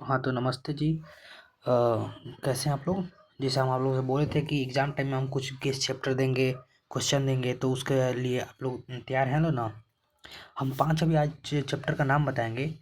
हाँ, तो नमस्ते जी। कैसे हैं आप लोग? जैसे हम आप लोगों से बोले थे कि एग्ज़ाम टाइम में हम कुछ गेस्ट चैप्टर देंगे, क्वेश्चन देंगे, तो उसके लिए आप लोग तैयार हैं लो ना? हम 5 अभी आज चैप्टर का नाम बताएँगे,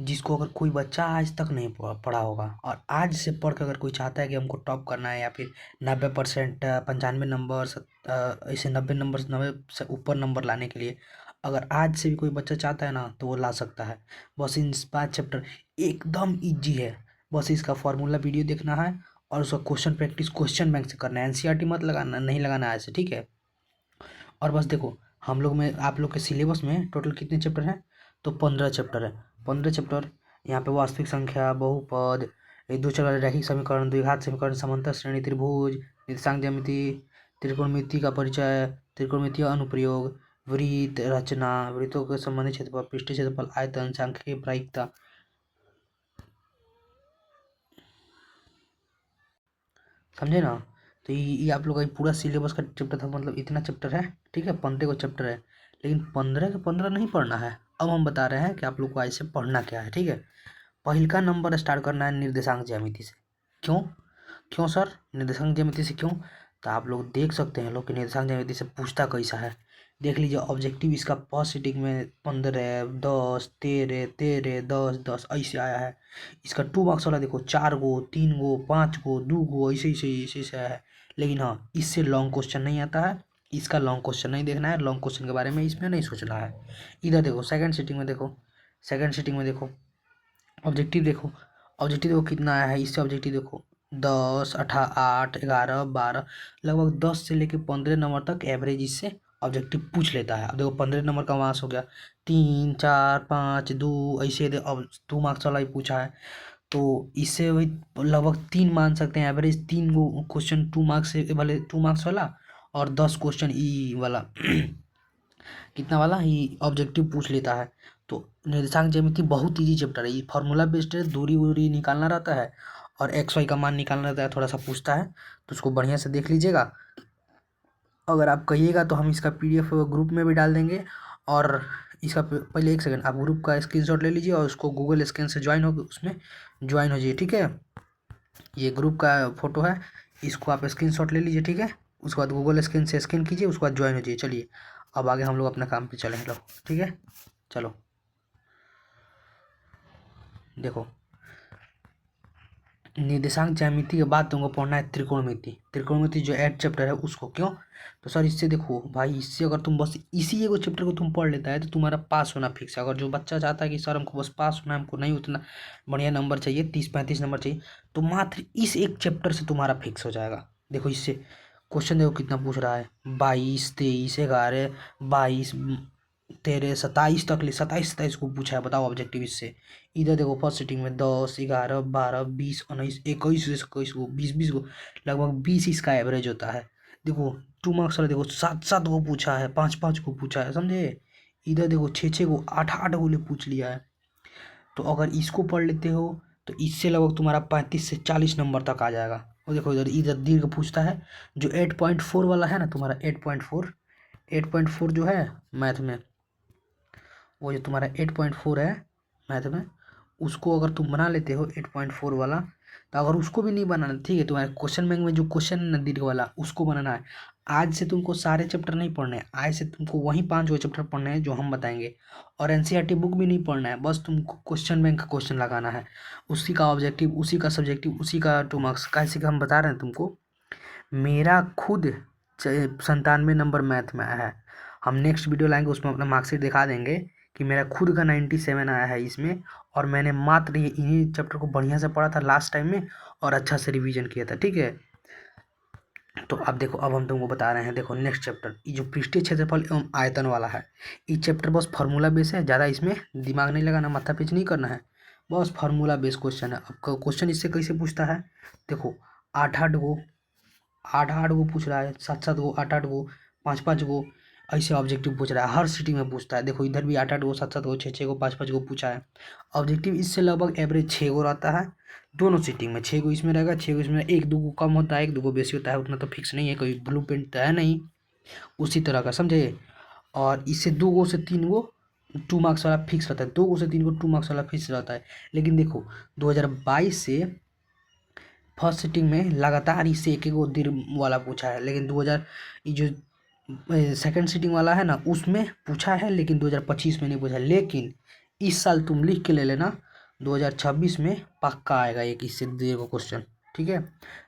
जिसको अगर कोई बच्चा आज तक नहीं पढ़ा होगा और आज से पढ़ के अगर कोई चाहता है कि हमको टॉप करना है या फिर 90% 95 नंबर ऐसे 90 नंबर 90 से ऊपर नंबर लाने के लिए अगर आज से भी कोई बच्चा चाहता है ना, तो वो ला सकता है। बस इन 5 चैप्टर एकदम ईज़ी है। बस इसका फ़ॉर्मूला वीडियो देखना है और उसका क्वेश्चन प्रैक्टिस क्वेश्चन बैंक से करना है। एनसीईआरटी मत लगाना, नहीं लगाना है ऐसे, ठीक है? और बस देखो, हम लोग में आप लोग के सिलेबस में टोटल कितने चैप्टर हैं? तो 15 चैप्टर है। 15 चैप्टर यहाँ पे वास्तविक संख्या, बहुपद, एक दो चल रैखिक समीकरण, द्विघात समीकरण, समांतर श्रेणी, त्रिभुज, निर्देशांक ज्यामिति, त्रिकोणमिति का परिचय, त्रिकोणमितीय अनुप्रयोग, वृत्त रचना, वृत्तों के संबंधित क्षेत्रफल, पृष्ठीय क्षेत्रफल, आयतन, सांख्यिकीय प्रायिकता, समझे ना? तो ये आप लोग का पूरा सिलेबस का चैप्टर था, मतलब इतना चैप्टर है, ठीक है? 15 को चैप्टर है, लेकिन 15 के 15 नहीं पढ़ना है। अब हम बता रहे हैं कि आप लोग को ऐसे पढ़ना क्या है, ठीक है? पहिलका नंबर स्टार्ट करना है निर्देशांक ज्यामिति से। क्यों? क्यों सर निर्देशांक ज्यामिति से क्यों? तो आप लोग देख सकते हैं लोग कि निर्देशांक ज्यामिति से पूछता कैसा है। देख लीजिए, ऑब्जेक्टिव इसका फर्स्ट सीटिंग में 15, 10, 13, 13, 10, 10 ऐसे आया है। इसका 2 मार्क्स वाला देखो, 4 गो, 3 गो, 5 गो, 2 गो, ऐसे ऐसे ऐसे ऐसे आया है। लेकिन हाँ, इससे लॉन्ग क्वेश्चन नहीं आता है। इसका लॉन्ग क्वेश्चन नहीं देखना है, लॉन्ग क्वेश्चन के बारे में इसमें नहीं सोचना है। इधर देखो, सेकंड सीटिंग में देखो, सेकंड सीटिंग में देखो, ऑब्जेक्टिव देखो, ऑब्जेक्टिव देखो कितना आया है। इससे ऑब्जेक्टिव देखो 10, 8, 11, 12, लगभग 10 से लेके 15 नंबर तक एवरेज इससे ऑब्जेक्टिव पूछ लेता है। अब देखो 15 नंबर का मार्क्स हो गया 3, 4, 5, 2, ऐसे अब 2 मार्क्स वाला ही पूछा है। तो इससे वही लगभग 3 मान सकते हैं एवरेज, 3 गो क्वेश्चन 2 मार्क्स से वाले, 2 मार्क्स वाला और 10 क्वेश्चन ई वाला कितना वाला ही ऑब्जेक्टिव पूछ लेता है। तो निर्देशांक ज्यामिति बहुत इजी चैप्टर है। ये फार्मूला बेस्ड है, दूरी वूरी निकालना रहता है और एक्स वाई का मान निकालना रहता है, थोड़ा सा पूछता है, तो उसको बढ़िया से देख लीजिएगा। अगर आप कहिएगा तो हम इसका पीडीएफ ग्रुप में भी डाल देंगे। और इसका पहले एक सेकंड, आप ग्रुप का स्क्रीनशॉट ले लीजिए और उसको गूगल स्कैन से ज्वाइन हो, उसमें ज्वाइन हो जाइए, ठीक है? ये ग्रुप का फोटो है, इसको आप स्क्रीनशॉट ले लीजिए, ठीक है? उसके बाद गूगल स्कैन से स्कैन कीजिए, उसके बाद ज्वाइन हो जाइए। चलिए अब आगे हम लोग अपना काम पे चले, लो, ठीक है? चलो देखो, निर्देशांक ज्यामिति के बाद तुमको पढ़ना है त्रिकोणमिति। त्रिकोणमिति जो 8 चैप्टर है उसको। क्यों? तो सर इससे देखो भाई, इससे अगर तुम बस इसी एगो चैप्टर को तुम पढ़ लेता है तो तुम्हारा पास होना फिक्स है। अगर जो बच्चा चाहता है कि सर हमको बस पास होना है, हमको नहीं उतना बढ़िया नंबर चाहिए, 30-35 नंबर चाहिए, तो मात्र इस एक चैप्टर से तुम्हारा फिक्स हो जाएगा। देखो इससे क्वेश्चन देखो कितना पूछ रहा है, 22, 23, 11, 22, 13, 27 तक ले, 27 को पूछा है, बताओ ऑब्जेक्टिव इससे। इधर देखो फर्स्ट सीटिंग में 10, 11, 12, 20, 19, 21, 21 को, 20 को, लगभग 20 इसका एवरेज होता है। देखो 2 मार्क्स वाला देखो 7 को पूछा है, 5 को पूछा है, समझे? इधर देखो 6 को, 8 को ले पूछ लिया है। तो अगर इसको पढ़ लेते हो तो इससे लगभग तुम्हारा 35 से 40 नंबर तक आ जाएगा। और देखो इधर इधर दीर्घ पूछता है, जो 8.4 वाला है ना तुम्हारा, 8.4 जो है मैथ में, वो जो तुम्हारा 8.4 है मैथ में, उसको अगर तुम बना लेते हो 8.4 वाला, तो अगर उसको भी नहीं बनाना, ठीक है, तुम्हारे क्वेश्चन बैंक में जो क्वेश्चन है ना दीर्घ वाला, उसको बनाना है। आज से तुमको सारे चैप्टर नहीं पढ़ने हैं, आज से तुमको वही 5 वो चैप्टर पढ़ने हैं जो हम बताएंगे। और एनसीईआरटी बुक भी नहीं पढ़ना है, बस तुमको क्वेश्चन बैंक का क्वेश्चन लगाना है, उसी का ऑब्जेक्टिव, उसी का सब्जेक्टिव, उसी का 2 मार्क्स, कैसे का हम बता रहे हैं तुमको। मेरा खुद 97 नंबर मैथ में आया है। हम नेक्स्ट वीडियो लाएंगे, उसमें अपना मार्कशीट दिखा देंगे कि मेरा खुद का 97 आया है इसमें। और मैंने मात्र ये इन्हीं चैप्टर को बढ़िया से पढ़ा था लास्ट टाइम में और अच्छा से रिवीजन किया था, ठीक है? तो अब देखो, अब हम तुमको बता रहे हैं, देखो नेक्स्ट चैप्टर, ये जो पृष्ठीय क्षेत्रफल एवं आयतन वाला है, ये चैप्टर बस फार्मूला बेस है, ज़्यादा इसमें दिमाग नहीं लगाना, माथा पिच नहीं करना है, बस फार्मूला बेस क्वेश्चन है। अब क्वेश्चन इससे कैसे पूछता है, देखो 8-8 गो पूछ रहा है, 7-7 गो, 8-8 गो, 5-5 गो, ऐसे ऑब्जेक्टिव पूछ रहा है, हर सिटी में पूछता है। देखो इधर भी 8-8 गो, 7-7 गो, 6-6 गो, 5-5 गो पूछा है। ऑब्जेक्टिव इससे लगभग एवरेज 6 गो रहता है, दोनों सीटिंग में 6 गो इसमें रहेगा, 6 गो इसमें, 1-2 गो कम होता है, 1-2 गो बेसी होता है, उतना तो फिक्स नहीं है, कोई ब्लू प्रिंट तो है नहीं उसी तरह का, समझे? और इससे 2 गो से 3 गो 2 मार्क्स वाला फिक्स रहता है, 2 से 3 को 2 मार्क्स वाला फिक्स रहता है। लेकिन देखो 2022 से फर्स्ट सिटिंग में लगातार इससे एक एक दीर्घ वाला पूछा है, लेकिन 2000 ये जो सेकंड सिटिंग वाला है ना उसमें पूछा है, लेकिन 2025 में नहीं पूछा। लेकिन इस साल तुम लिख के ले लेना 2026 में पक्का आएगा एक इससे दीर्घ क्वेश्चन, ठीक है।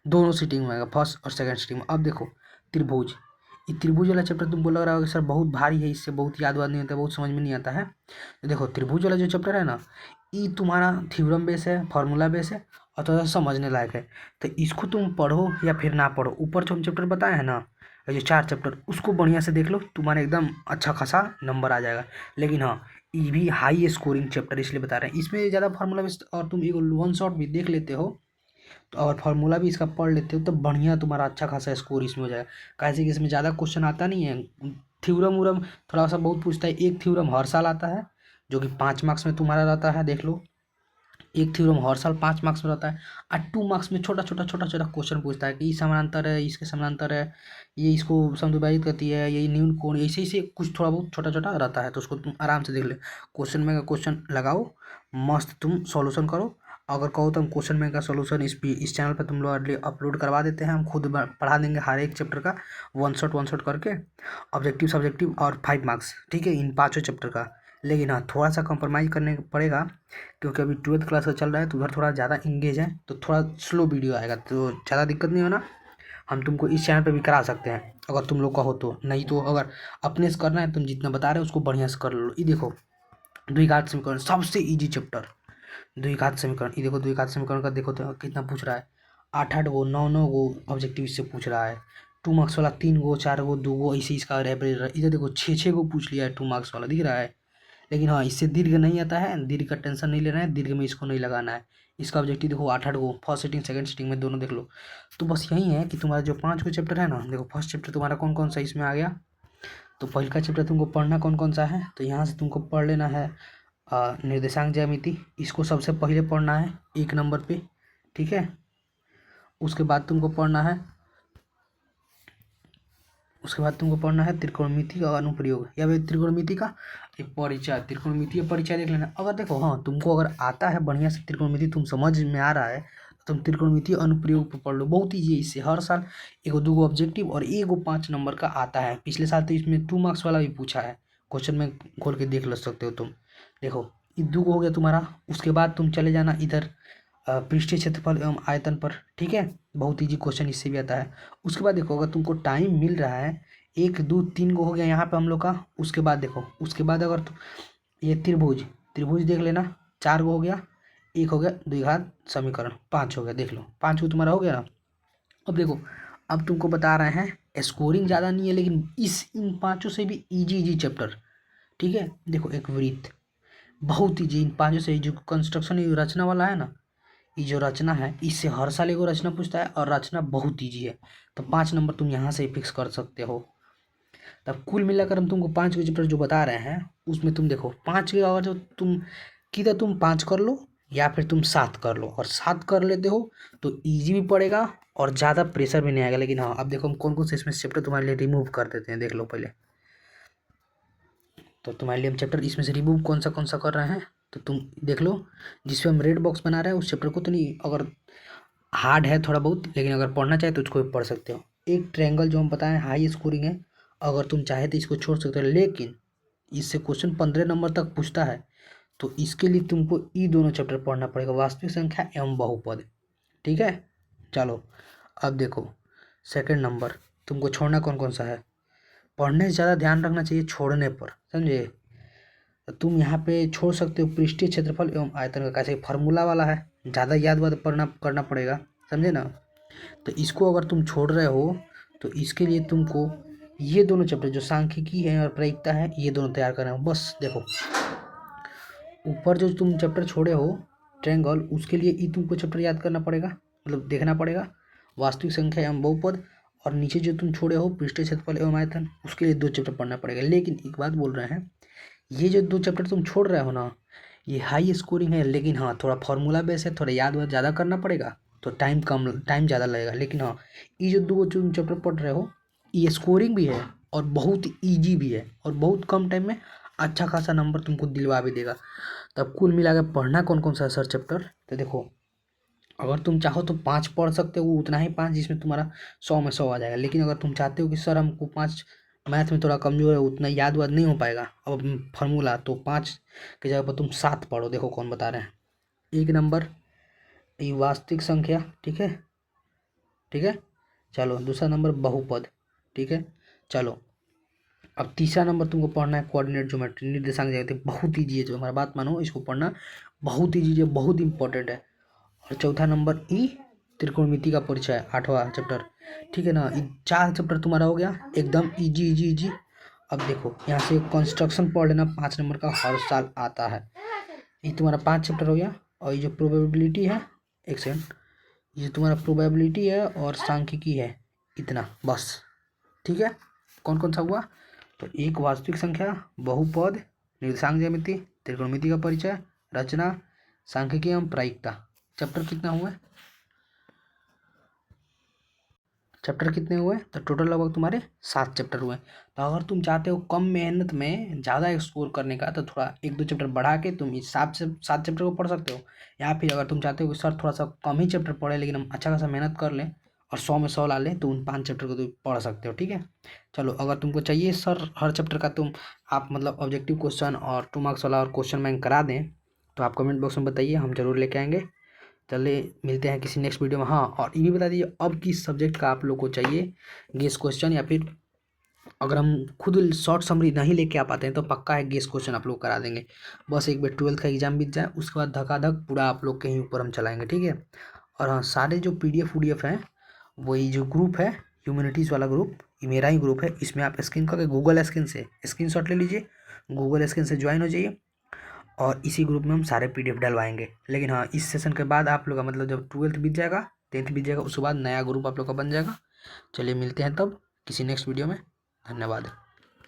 दोनों सिटिंग में आएगा, फर्स्ट और सेकंड सिटिंग में। अब देखो त्रिभुज, ये त्रिभुज वाला चैप्टर तुमको लग रहा होगा सर बहुत भारी है, इससे बहुत याद वाद नहीं आता, बहुत समझ में नहीं आता है। तो देखो त्रिभुज वाला जो चैप्टर है ना ये तुम्हारा थ्योरम बेस है, फार्मूला बेस है और थोड़ा सा समझने लायक है। तो इसको तुम पढ़ो या फिर ना पढ़ो, ऊपर जो हम चैप्टर बताए हैं ना ये 4 चैप्टर उसको बढ़िया से देख लो, तुम्हारा एकदम अच्छा खासा नंबर आ जाएगा। लेकिन हाँ ये भी हाई स्कोरिंग चैप्टर इसलिए बता रहे हैं, इसमें ज़्यादा फार्मूला बेस और तुम एक वन शॉट भी देख लेते हो तो और फार्मूला भी इसका पढ़ लेते हो तो बढ़िया तुम्हारा अच्छा खासा स्कोर इसमें हो जाएगा। कैसे कि इसमें ज़्यादा क्वेश्चन आता नहीं है, थ्योरम व्योरम थोड़ा सा बहुत पूछता है। एक थ्योरम हर साल आता है जो कि 5 मार्क्स में तुम्हारा रहता है, देख लो एक थ्योरम हर साल 5 मार्क्स में रहता है। और 2 मार्क्स में छोटा छोटा क्वेश्चन पूछता है कि समानांतर है, इसके समानांतर है, ये इसको समद्विभाजित करती है, ये न्यून कोण, ऐसे ऐसे कुछ थोड़ा बहुत छोटा छोटा रहता है। तो उसको तुम आराम से देख ले, क्वेश्चन में का क्वेश्चन लगाओ, मस्त तुम सॉल्यूशन करो। अगर कहो तो हम क्वेश्चन बैंक का सॉल्यूशन इस चैनल पर तुम लोग अपलोड करवा देते हैं, हम खुद पढ़ा देंगे हर एक चैप्टर का वन शॉट करके, ऑब्जेक्टिव सब्जेक्टिव और 5 मार्क्स, ठीक है, इन 5 चैप्टर का। लेकिन हाँ थोड़ा सा कंप्रोमाइज़ करने पड़ेगा क्योंकि अभी 12th क्लास का चल रहा है तो उधर थोड़ा ज़्यादा इंगेज है, तो थोड़ा स्लो वीडियो आएगा, तो ज़्यादा दिक्कत नहीं होना। हम तुमको इस चैनल पे भी करा सकते हैं अगर तुम लोग का हो तो, नहीं तो अगर अपने से करना है तुम जितना बता रहे हो उसको बढ़िया से कर लो। ये देखो द्विघात समीकरण सबसे ईजी चैप्टर, द्विघात समीकरण। ये देखो द्विघात समीकरण का देखो तो कितना पूछ रहा है, 8 गो 9 गो ऑब्जेक्टिव इससे पूछ रहा है। 2 मार्क्स वाला 3 गो 4 गो 2 गो ऐसे इसका एवरेज। इधर देखो 6 गो पूछ लिया है 2 मार्क्स वाला, दिख रहा है। लेकिन हाँ इससे दीर्घ नहीं आता है, दीर्घ का टेंशन नहीं लेना है, दीर्घ में इसको नहीं लगाना है। इसका ऑब्जेक्टिव देखो 8 गो, फर्स्ट सिटिंग सेकंड सिटिंग में दोनों देख लो। तो बस यही है कि तुम्हारा जो 5 गो चैप्टर है ना, देखो फर्स्ट चैप्टर तुम्हारा कौन कौन सा इसमें आ गया। तो पहले का चैप्टर तुमको पढ़ना कौन कौन सा है, तो यहाँ से तुमको पढ़ लेना है निर्देशांक ज्यामिति, इसको सबसे पहले पढ़ना है 1 नंबर पे, ठीक है। उसके बाद तुमको पढ़ना है त्रिकोणमिति का अनुप्रयोग या फिर त्रिकोणमिति का एक परिचय, त्रिकोणमिति का परिचय देख लेना। अगर देखो हाँ तुमको अगर आता है बढ़िया से त्रिकोणमिति, तुम समझ में आ रहा है तो तुम त्रिकोणमिति अनुप्रयोग पर पढ़ लो, बहुत ईजी है। इससे हर साल 1 2 ऑब्जेक्टिव और 5 नंबर का आता है। पिछले साल तो इसमें 2 मार्क्स वाला भी पूछा है, क्वेश्चन में खोल के देख सकते हो तुम। देखो ये 2 हो गया तुम्हारा। उसके बाद तुम चले जाना इधर पृष्ठीय क्षेत्रफल एवं आयतन पर, ठीक है, बहुत ईजी क्वेश्चन इससे भी आता है। उसके बाद देखो अगर तुमको टाइम मिल रहा है 1 2 3 गो हो गया यहाँ पे हम लोग का। उसके बाद देखो उसके बाद अगर तुम ये त्रिभुज देख लेना, 4 गो हो गया, एक हो गया द्विघात समीकरण, 5 हो गया, देख लो 5 गो तुम्हारा हो गया ना। अब देखो अब तुमको बता रहे हैं स्कोरिंग ज़्यादा नहीं है लेकिन इन 5 से भी ईजी चैप्टर, ठीक है। देखो एक वृत्त बहुत ईजी, इन 5 से जो कंस्ट्रक्शन रचना वाला है ना, ये जो रचना है इससे हर साल एगो रचना पूछता है और रचना बहुत ईजी है। तो 5 नंबर तुम यहाँ से ही फिक्स कर सकते हो। तब कुल मिलाकर हम तुमको 5 के चैप्टर जो बता रहे हैं उसमें तुम देखो 5 के अगर जो तुम किधर तुम 5 कर लो या फिर तुम 7 कर लो, और 7 कर लेते हो तो ईजी भी पड़ेगा और ज़्यादा प्रेशर भी नहीं आएगा। लेकिन हाँ अब देखो हम कौन कौन से इसमें चैप्टर तुम्हारे लिए रिमूव कर देते हैं, देख लो पहले। तो तुम्हारे लिए हम चैप्टर इसमें से रिमूव कौन सा कर रहे हैं तो तुम देख लो। जिसपे हम रेड बॉक्स बना रहे हैं उस चैप्टर को तो नहीं, अगर हार्ड है थोड़ा बहुत लेकिन अगर पढ़ना चाहे तो उसको भी पढ़ सकते हो। एक ट्रायंगल जो हम बताएं हाई स्कोरिंग है, अगर तुम चाहे तो इसको छोड़ सकते हो, लेकिन इससे क्वेश्चन 15 नंबर तक पूछता है। तो इसके लिए तुमको ये दोनों चैप्टर पढ़ना पड़ेगा, वास्तविक संख्या एवं बहुपद, ठीक है। चलो अब देखो सेकंड नंबर तुमको छोड़ना कौन कौन सा है, पढ़ने से ज़्यादा ध्यान रखना चाहिए छोड़ने पर, समझे। तो तुम यहाँ पे छोड़ सकते हो पृष्ठीय क्षेत्रफल एवं आयतन का, कैसे फार्मूला वाला है, ज़्यादा याद वाद पढ़ना करना पड़ेगा, समझे ना। तो इसको अगर तुम छोड़ रहे हो तो इसके लिए तुमको ये दोनों चैप्टर जो सांख्यिकी है और प्रायिकता है ये दोनों तैयार करना है। बस देखो ऊपर जो तुम चैप्टर छोड़े हो ट्रायंगल, उसके लिए ये तुमको चैप्टर याद करना पड़ेगा, मतलब देखना पड़ेगा, वास्तविक संख्या एवं बहुपद। और नीचे जो तुम छोड़े हो पृष्ठीय क्षेत्रफल एवं आयतन, उसके लिए 2 चैप्टर पढ़ना पड़ेगा। लेकिन एक बात बोल रहे हैं, ये जो 2 चैप्टर तुम छोड़ रहे हो ना ये हाई स्कोरिंग है, लेकिन हाँ थोड़ा फार्मूला बेस है, थोड़ा याद वाद ज़्यादा करना पड़ेगा तो टाइम ज़्यादा लगेगा। लेकिन हाँ ये जो 2 तुम चैप्टर पढ़ रहे हो ये स्कोरिंग भी है और बहुत ईजी भी है और बहुत कम टाइम में अच्छा खासा नंबर तुमको दिलवा भी देगा। तब कुल मिला के पढ़ना कौन कौन सा है सर चैप्टर, तो देखो अगर तुम चाहो तो 5 पढ़ सकते हो, उतना ही 5 जिसमें तुम्हारा 100 में 100 आ जाएगा। लेकिन अगर तुम चाहते हो कि सर हमको 5 मैथ में थोड़ा कमज़ोर है, उतना याद वाद नहीं हो पाएगा अब फार्मूला, तो 5 की जगह पर तुम 7 पढ़ो। देखो कौन बता रहे हैं। एक नंबर ये वास्तविक संख्या, ठीक है, ठीक है। चलो दूसरा नंबर बहुपद, ठीक है। चलो अब तीसरा नंबर तुमको पढ़ना है कोऑर्डिनेट ज्योमेट्री, निर्देशांक ज्यामिति। बहुत ईजी है, जो हमारा बात मानो, इसको पढ़ना बहुत ईजी है, बहुत इंपॉर्टेंट है। और चौथा नंबर ई त्रिकोणमिति का परिचय, 8वां चैप्टर, ठीक है ना। 4 चैप्टर तुम्हारा हो गया एकदम इजी इजी इजी। अब देखो यहाँ से कंस्ट्रक्शन पढ़ लेना, 5 नंबर का हर साल आता है। ये तुम्हारा 5 चैप्टर हो गया। और ये जो प्रोबेबिलिटी है, एक सेकंड, ये तुम्हारा प्रोबेबिलिटी है और सांख्यिकी है, इतना बस, ठीक है। कौन कौन सा हुआ, तो एक वास्तविक संख्या, बहुपद, निर्देशांक ज्यामिति, त्रिकोणमिति का परिचय, रचना, सांख्यिकी एवं प्रायिकता। चैप्टर कितना हुआ, चैप्टर कितने हुए, तो टोटल लगभग तुम्हारे 7 चैप्टर हुए। तो अगर तुम चाहते हो कम मेहनत में ज़्यादा स्कोर करने का, तो थोड़ा 1-2 चैप्टर बढ़ा के तुम इस 7 चैप्टर को पढ़ सकते हो। या फिर अगर तुम चाहते हो कि सर थोड़ा सा कम ही चैप्टर पढ़े लेकिन हम अच्छा खासा मेहनत कर लें और 100 में 100 ला लें, तो उन 5 चैप्टर को तुम पढ़ सकते हो, ठीक है। चलो अगर तुमको चाहिए सर हर चैप्टर का तुम आप मतलब ऑब्जेक्टिव क्वेश्चन और 2 मार्क्स वाला और क्वेश्चन बैंक करा दें, तो आप कमेंट बॉक्स में बताइए, हम जरूर लेके आएंगे। चलिए मिलते हैं किसी नेक्स्ट वीडियो में। हाँ, और ये भी बता दीजिए अब किस सब्जेक्ट का आप लोग को चाहिए गेस क्वेश्चन, या फिर अगर हम खुद शॉर्ट समरी नहीं लेके आ पाते हैं तो पक्का है गेस क्वेश्चन आप लोग करा देंगे। बस एक बार 12th का एग्जाम बीत जाए, उसके बाद धकाधक पूरा आप लोग के ही ऊपर हम चलाएंगे, ठीक है। और हाँ, सारे जो PDF UDF हैं, वही जो ग्रुप है ह्यूमैनिटीज़ वाला ग्रुप, ये मेरा ही ग्रुप है, इसमें आप स्क्रीन करके गूगल स्क्रीन से स्क्रीनशॉट ले लीजिए, गूगल स्क्रीन से ज्वाइन हो जाइए। और इसी ग्रुप में हम सारे PDF डलवाएंगे। लेकिन हाँ, इस सेशन के बाद आप लोग का मतलब जब 12th बीत जाएगा, 10th बीत जाएगा, उसके बाद नया ग्रुप आप लोग का बन जाएगा। चलिए मिलते हैं तब किसी नेक्स्ट वीडियो में। धन्यवाद।